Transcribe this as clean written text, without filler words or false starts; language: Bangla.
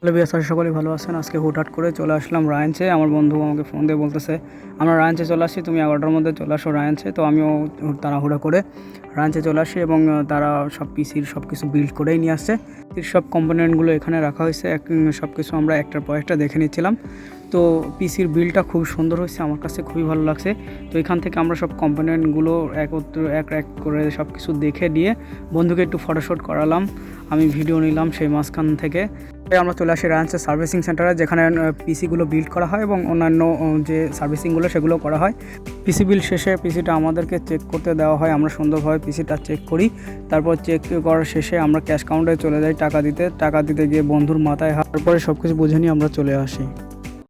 হ্যালো বিয়াস, সকলেই ভালো আছেন। আজকে হুটহাট করে চলে আসলাম রায়াঞ্চে। আমার বন্ধু আমাকে ফোন দিয়ে বলতেছে আমরা রায়াঞ্চে চলে আসছি, তুমি 11টার মধ্যে চলে আসো রায়াঞ্চে। তো আমিও তাড়াহুড়া করে রায়াঞ্চে চলে আসি এবং তারা সব পিসির সব কিছু বিল্ড করেই নিয়ে আসছে। সব কম্পোনেন্টগুলো এখানে রাখা হয়েছে, সব কিছু আমরা একটার পর একটা দেখে নিচ্ছিলাম। তো পিসির বিলটা খুব সুন্দর হয়েছে, আমার কাছে খুবই ভালো লাগছে। তো এখান থেকে আমরা সব কম্পোনেন্টগুলো এক এক করে সব কিছু দেখে দিয়ে বন্ধুকে একটু ফটোশ্যুট করালাম, আমি ভিডিও নিলাম সেই মাঝখান থেকে। আমরা চলে আসি রায়াঞ্চের সার্ভিসিং সেন্টারে, যেখানে পিসিগুলো বিল্ড করা হয় এবং অন্যান্য যে সার্ভিসিংগুলো সেগুলো করা হয়। পিসি বিল্ড শেষে পিসিটা আমাদেরকে চেক করতে দেওয়া হয়, আমরা সুন্দরভাবে পিসিটা চেক করি। তারপর চেক করার শেষে আমরা ক্যাশ কাউন্টারে চলে যাই টাকা দিতে গিয়ে বন্ধুর মাথায় হাত, তারপরে সব কিছু বুঝে নিয়ে আমরা চলে আসি।